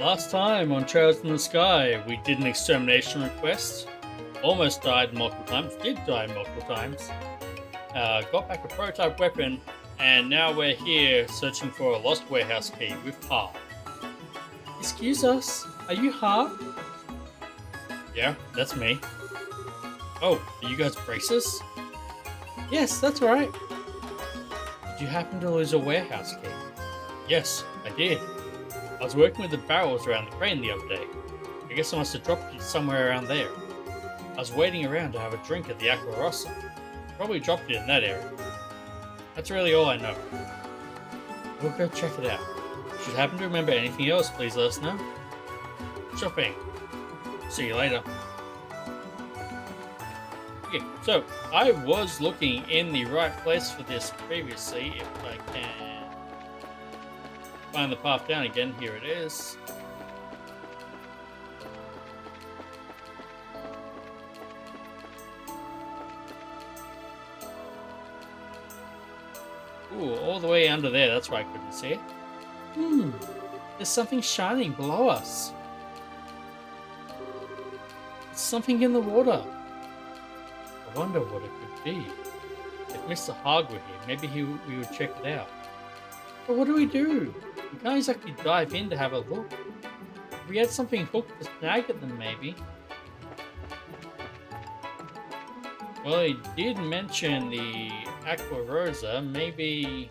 Last time on Trails in the Sky, we did an extermination request. Almost died multiple times. Did die multiple times. Got back a prototype weapon, and now we're here searching for a lost warehouse key with Ha. Excuse us, are you Ha? Yeah, that's me. Oh, are you guys braces? Yes, that's right. Did you happen to lose a warehouse key? Yes, I did. I was working with the barrels around the crane the other day. I guess I must have dropped it somewhere around there. I was waiting around to have a drink at the Arson. Probably dropped it in that area. That's really all I know. We'll go check it out. If you happen to remember anything else, please let us know. Shopping. See you later. Okay, so I was looking in the right place for this previously. If I can find the path down again, here it is. Ooh, all the way under there, that's why I couldn't see it. There's something shining below us. It's something in the water. I wonder what it could be. If Mr. Hogg were here, maybe we would check it out. But what do? We can't exactly dive in to have a look. If we had something hooked to snag at them, maybe. Well, he did mention the Aqua Rosa. Maybe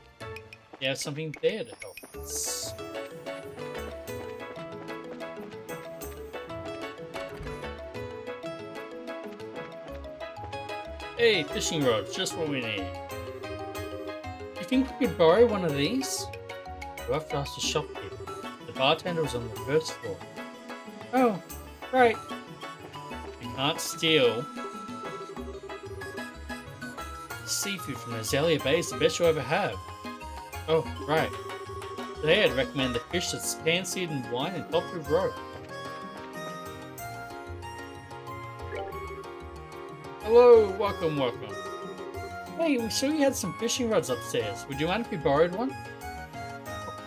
they have something there to help us. Hey, fishing rods, just what we need. You think we could borrow one of these? We'll have to ask the shopkeeper. The bartender was on the first floor. Oh, right. You can't steal. Seafood from Azalea Bay is the best you'll ever have. Oh, right. Today I'd recommend the fish that's pan-seared in wine and topped with roe. Hello, welcome. Hey, we saw you had some fishing rods upstairs. Would you mind if we borrowed one?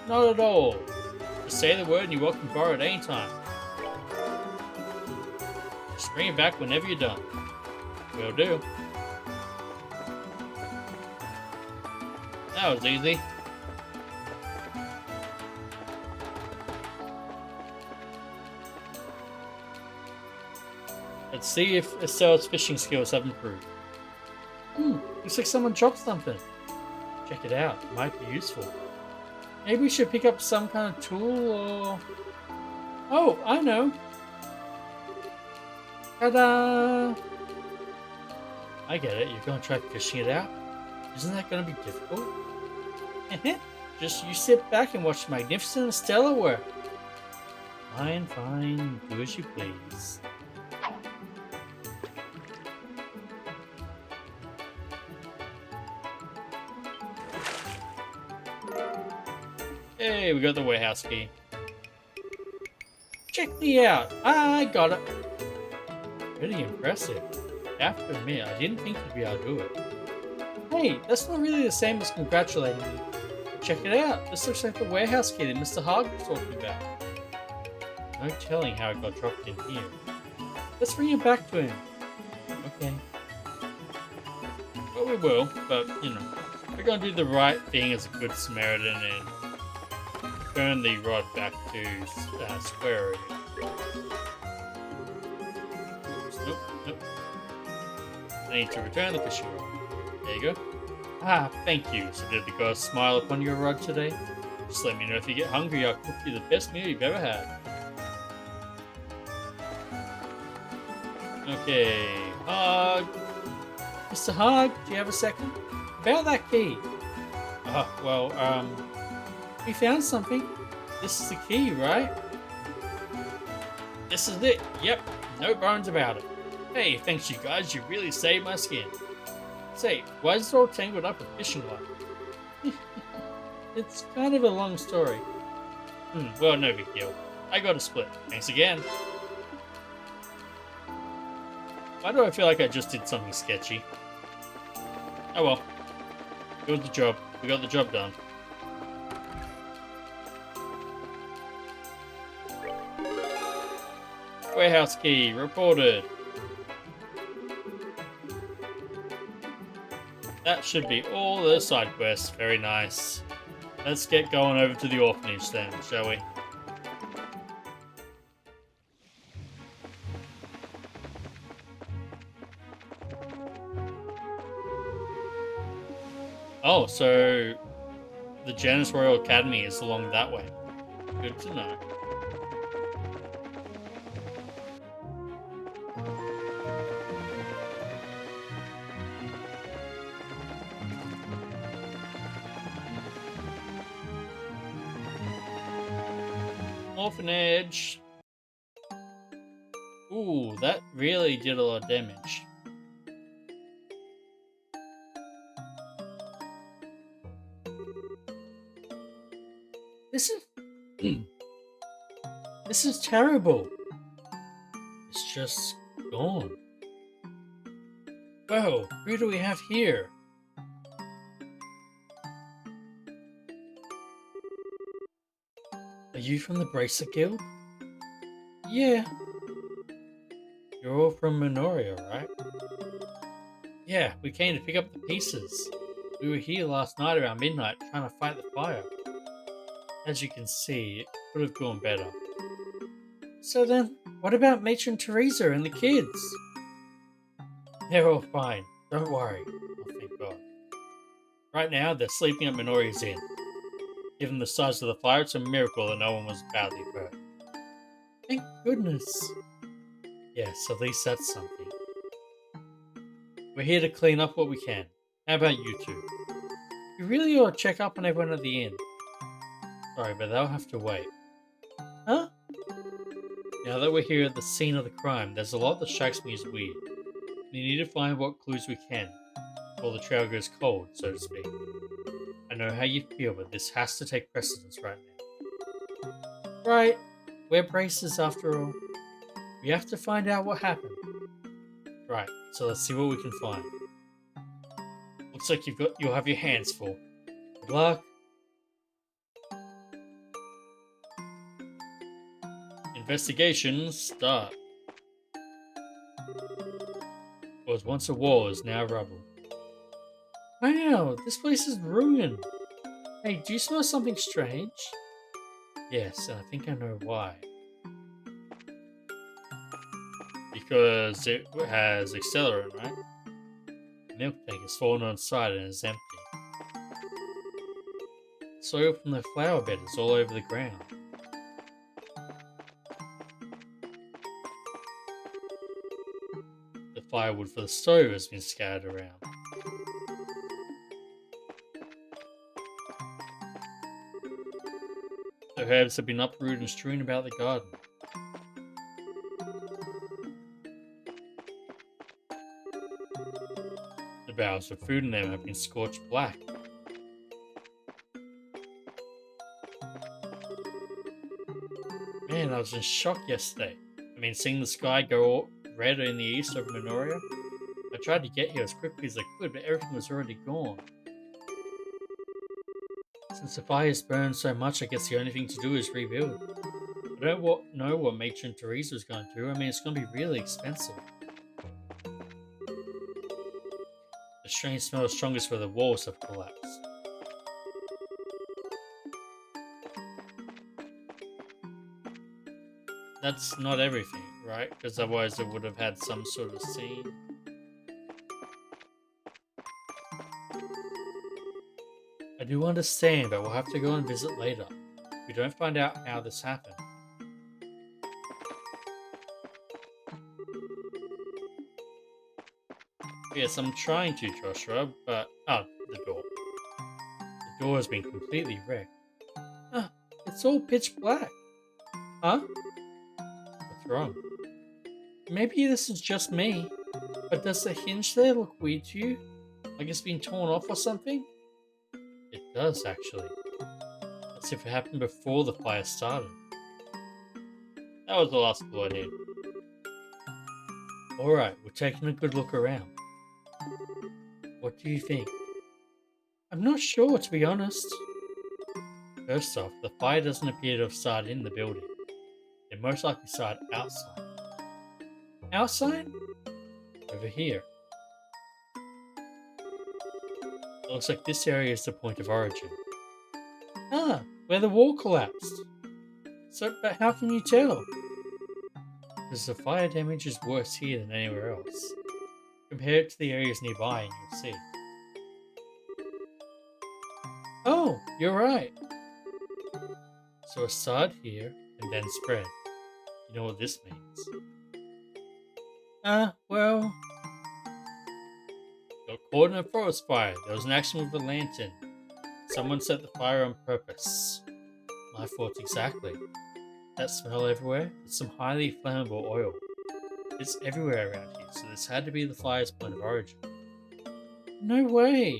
Not at all. Just say the word and you're welcome to borrow it anytime. Just bring it back whenever you're done. Will do. That was easy. Let's see if Estelle's fishing skills have improved. Looks like someone dropped something. Check it out, it might be useful. Maybe we should pick up some kind of tool or... Oh, I know! Ta-da! I get it, you're gonna try fishing it out? Isn't that gonna be difficult? Just you sit back and watch magnificent Estella work. Fine, do as you please. Hey, we got the warehouse key. Check me out! I got it! Pretty impressive. I have to admit, I didn't think you'd be able to do it. Hey, that's not really the same as congratulating me. Check it out. This looks like the warehouse key that Mr. Hogg was talking about. No telling how it got dropped in here. Let's bring it back to him. Okay. Well, we will, but, we're going to do the right thing as a good Samaritan and turn the rod back to square again. Oops, nope. I need to return the fishing rod. There you go. Ah, thank you. So did the gods smile upon your rod today? Just let me know if you get hungry. I'll cook you the best meal you've ever had. Okay, Hogg. Mr. Hogg, do you have a second? About that key. We found something. This is the key, right? This is it. Yep, no bones about it. Hey, thanks you guys. You really saved my skin. Say, why is it all tangled up with fishing line? It's kind of a long story. Well, no big deal. I got a split. Thanks again. Why do I feel like I just did something sketchy? Oh well. Good job. We got the job done. Warehouse key reported. That should be all the side quests. Very nice. Let's get going over to the orphanage then, shall we? Oh, so the Janus Royal Academy is along that way. Good to know. Orphanage. Ooh, that really did a lot of damage. This is... this is terrible. It's just gone. Whoa, who do we have here? Are you from the Bracer Guild? Yeah. You're all from Minoria, right? Yeah, we came to pick up the pieces. We were here last night around midnight trying to fight the fire. As you can see, it could have gone better. So then, what about Matron Teresa and the kids? They're all fine. Don't worry. Oh, thank God. Right now, they're sleeping at Minoria's Inn. Given the size of the fire, it's a miracle that no one was badly hurt. Thank goodness. Yes, at least that's something. We're here to clean up what we can. How about you two? You really ought to check up on everyone at the inn. Sorry, but they'll have to wait. Huh? Now that we're here at the scene of the crime, there's a lot that strikes me as weird. We need to find what clues we can, before the trail goes cold, so to speak. I know how you feel, but this has to take precedence right now. Right. We're bracers after all. We have to find out what happened. Right, so let's see what we can find. Looks like you'll have your hands full. Good luck. Investigation start. What was once a wall is now rubble. Wow, this place is ruined. Hey, do you smell something strange? Yes, and I think I know why. Because it has accelerant, right? The milk tank has fallen on its side and is empty. Soil from the flower bed is all over the ground. The firewood for the stove has been scattered around. The herbs have been uprooted and strewn about the garden. The boughs with food in them have been scorched black. Man, I was in shock yesterday. Seeing the sky go all red in the east over Minoria. I tried to get here as quickly as I could, but everything was already gone. Since the fire has burned so much, I guess the only thing to do is rebuild. I don't know what Matron Teresa is going to do. It's going to be really expensive. The strange smell is strongest where the walls have collapsed. That's not everything, right? Because otherwise it would have had some sort of scene. I do understand, but we'll have to go and visit later. If we don't find out how this happened. Yes, I'm trying to, Joshua, but... Oh, the door. The door has been completely wrecked. Ah, it's all pitch black. Huh? What's wrong? Maybe this is just me, but does the hinge there look weird to you? Like it's been torn off or something? It does, actually. As if it happened before the fire started. That was the last clue I need. Alright, we're taking a good look around. What do you think? I'm not sure, to be honest. First off, the fire doesn't appear to have started in the building. They most likely started outside. Outside? Over here. It looks like this area is the point of origin. Ah, where the wall collapsed. So, but how can you tell? Because the fire damage is worse here than anywhere else. Compare it to the areas nearby and you'll see. Oh, you're right. So it started here and then spread. You know what this means? Well... Got caught in a forest fire. There was an accident with a lantern. Someone set the fire on purpose. My thoughts exactly. That smell everywhere? It's some highly flammable oil. It's everywhere around here, so this had to be the fire's point of origin. No way!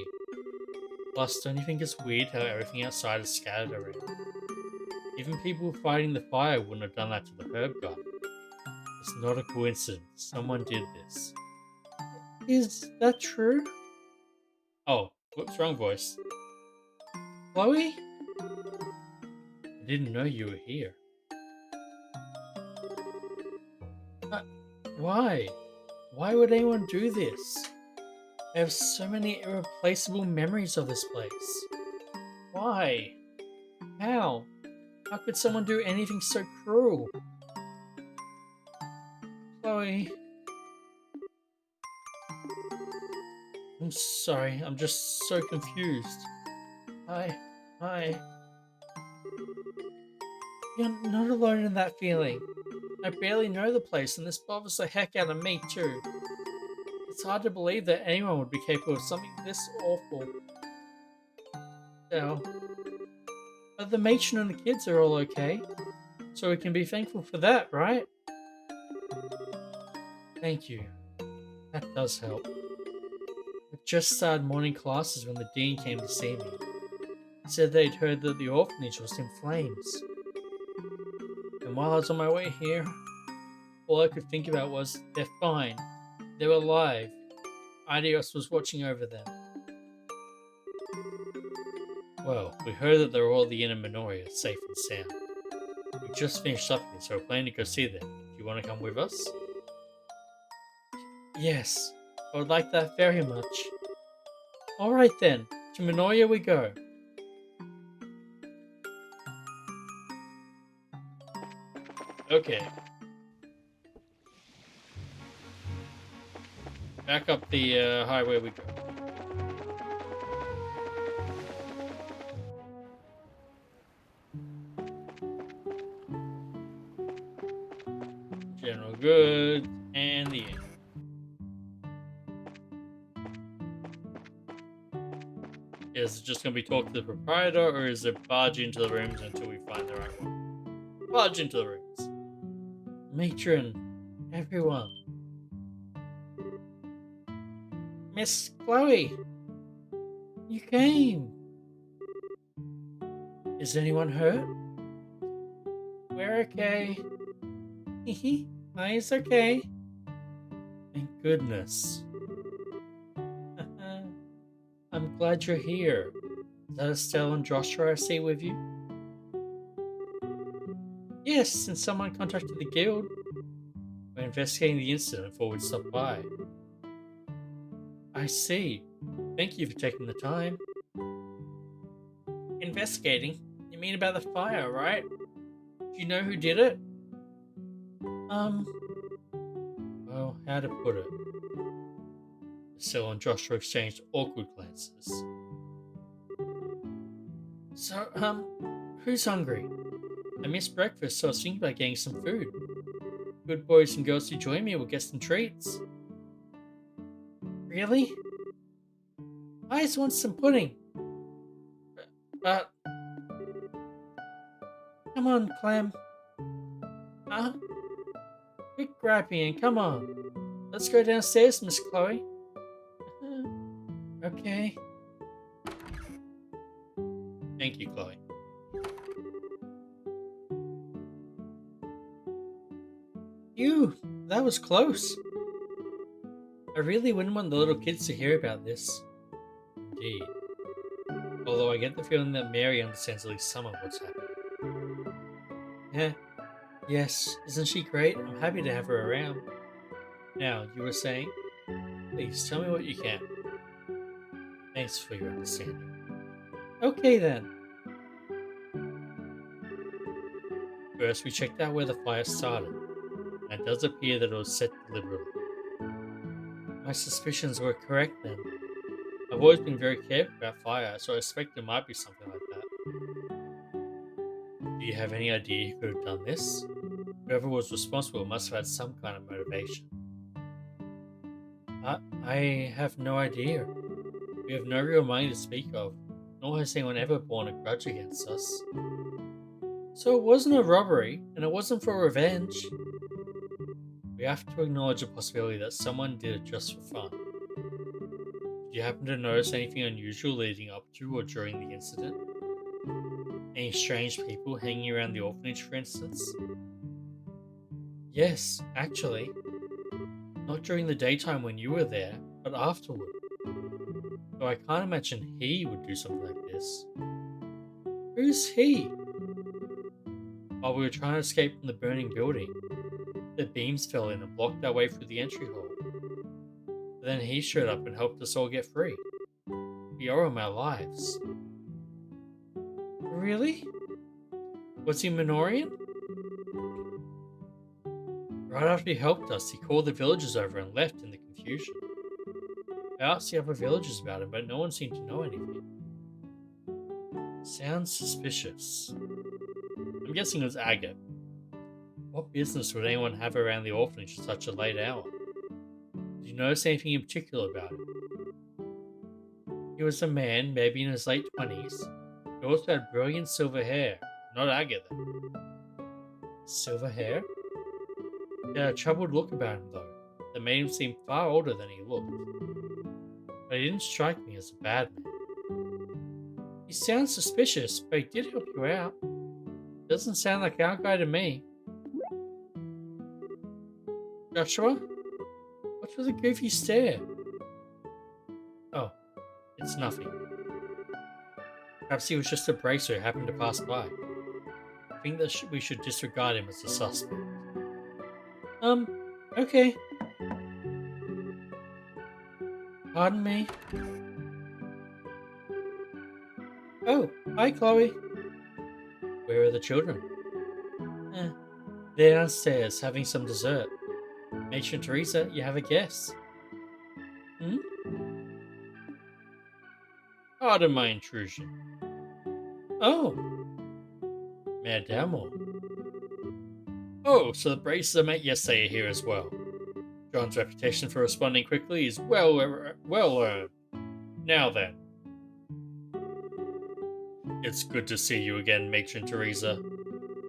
Plus, don't you think it's weird how everything outside is scattered around? Even people fighting the fire wouldn't have done that to the herb garden. It's not a coincidence. Someone did this. Is that true? Oh, whoops, wrong voice. Chloe? I didn't know you were here. Why? Why would anyone do this? I have so many irreplaceable memories of this place. Why? How? How could someone do anything so cruel? Chloe. I'm sorry, I'm just so confused. You're not alone in that feeling. I barely know the place and this bothers the heck out of me too. It's hard to believe that anyone would be capable of something this awful. So, but the matron and the kids are all okay, so we can be thankful for that, right? Thank you. That does help. I just started morning classes when the dean came to see me. He said they'd heard that the orphanage was in flames. And while I was on my way here, all I could think about was, they're fine. They were alive. Adios was watching over them. Well, we heard that they were all at the Inn of Minoria, safe and sound. We just finished up here, so we're planning to go see them. Do you want to come with us? Yes, I would like that very much. Alright then, to Minoria we go. Okay. Back up the highway we go. General goods and the inn. Is it just going to be talk to the proprietor, or is it barge into the rooms until we find the right one? Barge into the rooms. Matron, everyone. Miss Chloe, you came. Is anyone hurt? We're okay. Hehe, it's okay. Thank goodness. I'm glad you're here. Is that Estelle and Joshua I see with you? Yes, and someone contacted the guild. We're investigating the incident before we stop by. I see. Thank you for taking the time. Investigating? You mean about the fire, right? Do you know who did it? Well, how to put it? Estelle and Joshua exchanged awkward glances. So, who's hungry? I missed breakfast, so I was thinking about getting some food. Good boys and girls who join me will get some treats. Really? I just want some pudding. But... Come on, Clem. Huh? Quit grabbing and come on. Let's go downstairs, Miss Chloe. Okay. Thank you, Chloe. Phew, that was close. I really wouldn't want the little kids to hear about this. Indeed. Although I get the feeling that Mary understands at least some of what's happening. Yeah, Yes, isn't she great? I'm happy to have her around. Now, you were saying? Please tell me what you can. Thanks for your understanding. Okay then. First, we checked out where the fire started, and it does appear that it was set deliberately. My suspicions were correct then. I've always been very careful about fire, so I suspect it might be something like that. Do you have any idea who could have done this? Whoever was responsible must have had some kind of motivation. I have no idea. We have no real money to speak of, nor has anyone ever borne a grudge against us. So it wasn't a robbery, and it wasn't for revenge. We have to acknowledge the possibility that someone did it just for fun. Did you happen to notice anything unusual leading up to or during the incident? Any strange people hanging around the orphanage, for instance? Yes, actually. Not during the daytime when you were there, but afterward. Though I can't imagine he would do something like this. Who's he? While we were trying to escape from the burning building, the beams fell in and blocked our way through the entry hall. But then he showed up and helped us all get free. We owe him our lives. Really? Was he Minorian? Right after he helped us, he called the villagers over and left in the confusion. I asked the other villagers about him, but no one seemed to know anything. Sounds suspicious. I'm guessing it was Agate. What business would anyone have around the orphanage at such a late hour? Did you notice anything in particular about him? He was a man, maybe in his late 20s. He also had brilliant silver hair. Not Agate, then. Silver hair? He had a troubled look about him, though, that made him seem far older than he looked. But he didn't strike me as a bad man. He sounds suspicious, but he did help you out. Doesn't sound like our guy to me. Joshua? What's with the goofy stare? Oh, it's nothing. Perhaps he was just a bracer who happened to pass by. I think that we should disregard him as a suspect. Okay. Pardon me? Oh, hi, Chloe. Where are the children? They're downstairs having some dessert. Matron Teresa, you have a guess. Hmm? Pardon my intrusion. Oh, Madame. Oh, so the braces I met yesterday are here as well. John's reputation for responding quickly is well earned. Now then. It's good to see you again, Matron Teresa.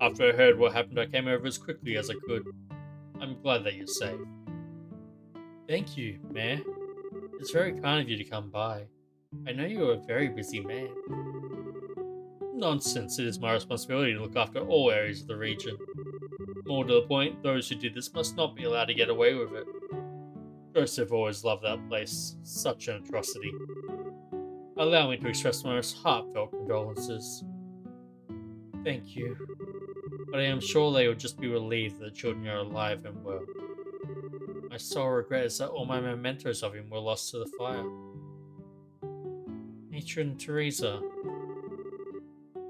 After I heard what happened, I came over as quickly as I could. I'm glad that you're safe. Thank you, Mayor. It's very kind of you to come by. I know you're a very busy man. Nonsense, it is my responsibility to look after all areas of the region. More to the point, those who did this must not be allowed to get away with it. Joseph always loved that place. Such an atrocity. Allow me to express my most heartfelt condolences. Thank you. But I am sure they will just be relieved that the children are alive and well. My sole regret is that all my mementos of him were lost to the fire. Matron Teresa.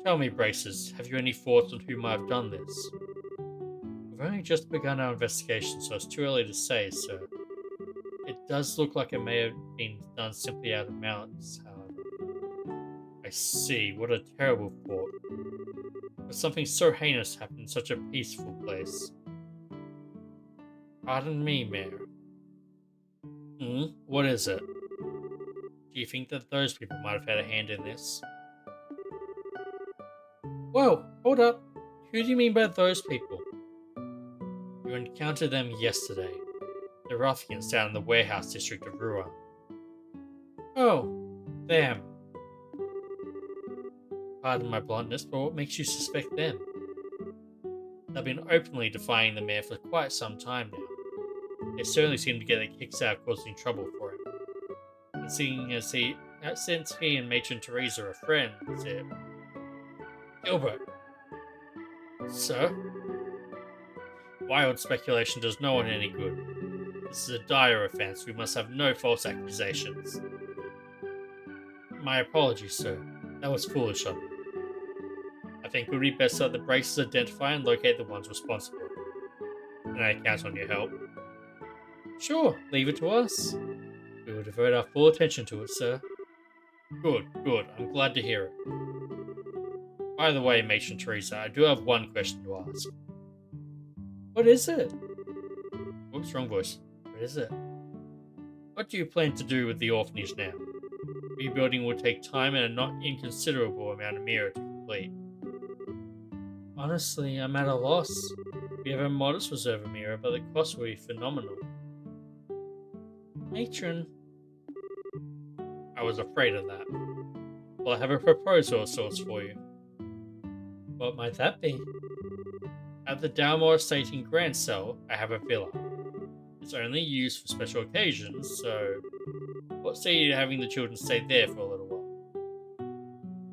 Tell me, Braces, have you any thoughts on who might have done this? We've only just begun our investigation, so it's too early to say, sir. It does look like it may have been done simply out of malice, however. I see, what a terrible thought. But something so heinous happened in such a peaceful place. Pardon me, Mayor. What is it? Do you think that those people might have had a hand in this? Whoa, hold up. Who do you mean by those people? You encountered them yesterday. The ruffians down in the warehouse district of Rua. Oh, them. Pardon my bluntness, but what makes you suspect them? They've been openly defying the mayor for quite some time now. They certainly seem to get their kicks out of causing trouble for him. And seeing as since he and Matron Teresa are friends, Gilbert. Sir? Wild speculation does no one any good. This is a dire offense. We must have no false accusations. My apologies, sir. That was foolish of me. I think it would be best to let the Braces identify and locate the ones responsible. Can I count on your help? Sure, leave it to us. We will devote our full attention to it, sir. Good, good. I'm glad to hear it. By the way, Matron Teresa, I do have one question to ask. What is it? Whoops, wrong voice. What is it? What do you plan to do with the orphanage now? Rebuilding will take time and a not inconsiderable amount of mirror to complete. Honestly, I'm at a loss. We have a modest reserve of mirror, but the cost will be phenomenal. Matron. I was afraid of that. Well, I have a proposal of sorts for you. What might that be? At the Dalmore Estate in Grand Cell, I have a villa. It's only used for special occasions, so what say you to having the children stay there for a little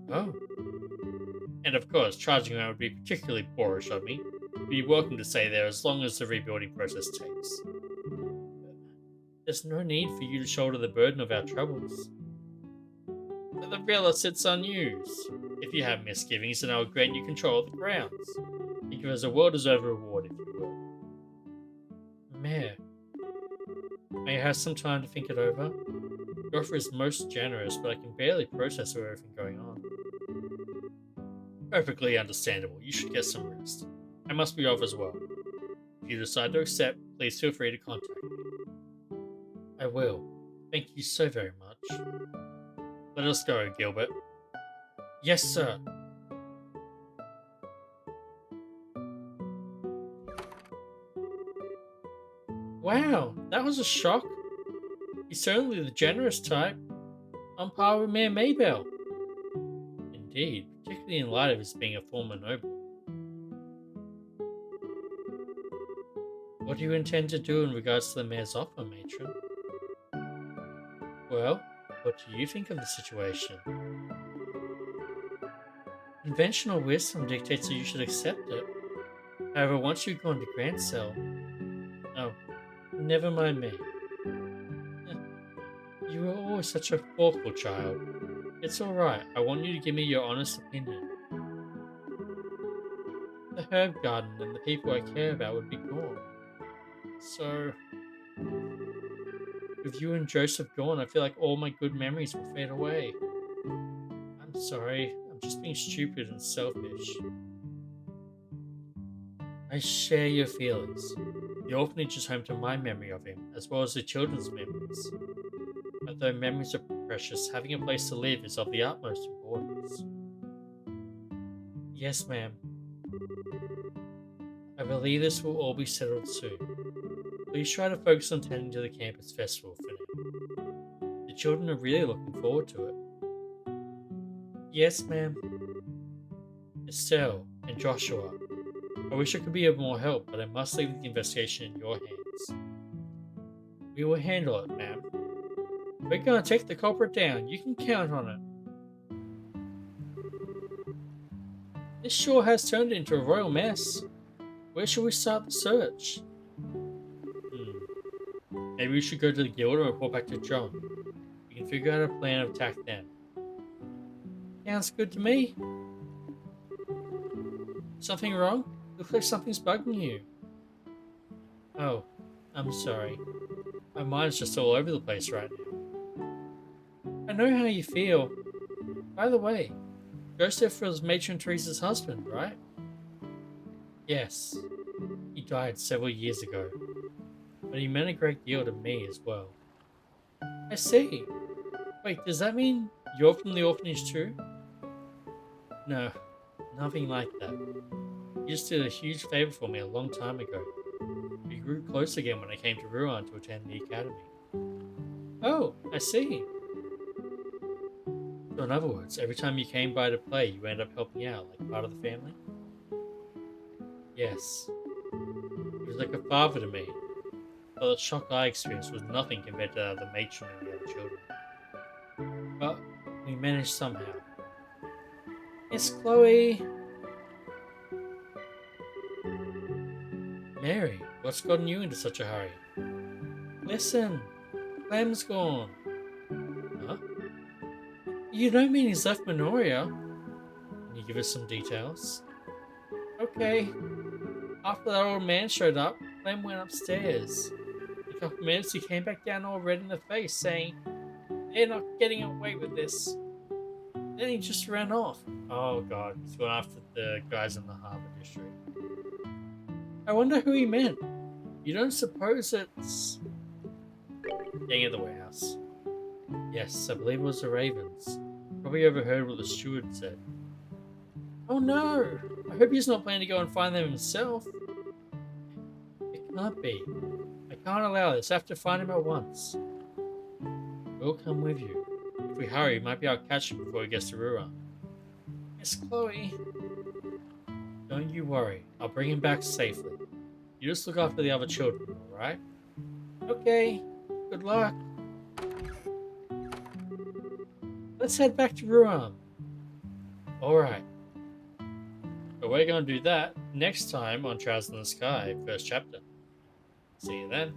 while? Oh. And of course, charging them would be particularly boorish of me. You'd be welcome to stay there as long as the rebuilding process takes. There's no need for you to shoulder the burden of our troubles. But the villa sits unused. If you have misgivings, then I will grant you control of the grounds. Think of it as a well-deserved reward, if you will. Mayor, may I have some time to think it over? Your offer is most generous, but I can barely process everything going on. Perfectly understandable. You should get some rest. I must be off as well. If you decide to accept, please feel free to contact me. I will. Thank you so very much. Let us go, Gilbert. Yes, sir. Wow, that was a shock. He's certainly the generous type, on par with Mayor Maybell. Indeed, particularly in light of his being a former noble. What do you intend to do in regards to the mayor's offer, matron? Well, what do you think of the situation? Conventional wisdom dictates that you should accept it. However, once you've gone to Grand Cell... Oh, never mind me. You were always such a thoughtful child. It's alright, I want you to give me your honest opinion. The herb garden and the people I care about would be gone. So... with you and Joseph gone, I feel like all my good memories will fade away. I'm sorry, I'm just being stupid and selfish. I share your feelings. The orphanage is home to my memory of him, as well as the children's memories. But though memories are precious, having a place to live is of the utmost importance. Yes, ma'am. I believe this will all be settled soon. Please try to focus on tending to the campus festival for now. The children are really looking forward to it. Yes, ma'am. Estelle and Joshua, I wish I could be of more help, but I must leave the investigation in your hands. We will handle it, ma'am. We're gonna take the culprit down. You can count on it. This sure has turned into a royal mess. Where should we start the search? Maybe we should go to the guild and report back to John. We can figure out a plan of attack then. Sounds good to me. Something wrong? Looks like something's bugging you. Oh, I'm sorry. My mind's just all over the place right now. I know how you feel. By the way, Joseph was Matron Teresa's husband, right? Yes. He died several years ago. But he meant a great deal to me as well. I see. Wait, does that mean you're from the orphanage too? No, nothing like that. He just did a huge favor for me a long time ago. We grew close again when I came to Rouen to attend the academy. Oh, I see. So in other words, every time you came by to play, you end up helping out, like part of the family? Yes. He was like a father to me. But the shock I experienced was nothing compared to the matron and the other children. But we managed somehow. Miss Chloe! Mary, what's gotten you into such a hurry? Listen, Clem's gone. Huh? You don't mean he's left Minoria? Can you give us some details? Okay. After that old man showed up, Clem went upstairs. In a couple minutes, he came back down all red in the face, saying, "They're not getting away with this." Then he just ran off. Oh god, he's gone after the guys in the Harbour District. I wonder who he meant. You don't suppose it's... Gang of the warehouse. Yes, I believe it was the Ravens. Probably overheard what the steward said. Oh no! I hope he's not planning to go and find them himself. It can't be. I can't allow this. I have to find him at once. We'll come with you. If we hurry, we might be able to catch him before he gets to Ruan. Miss Chloe. Don't you worry. I'll bring him back safely. You just look after the other children, alright? Okay. Good luck. Let's head back to Ruan. Alright. But we're going to do that next time on Trials in the Sky, first chapter. See you then.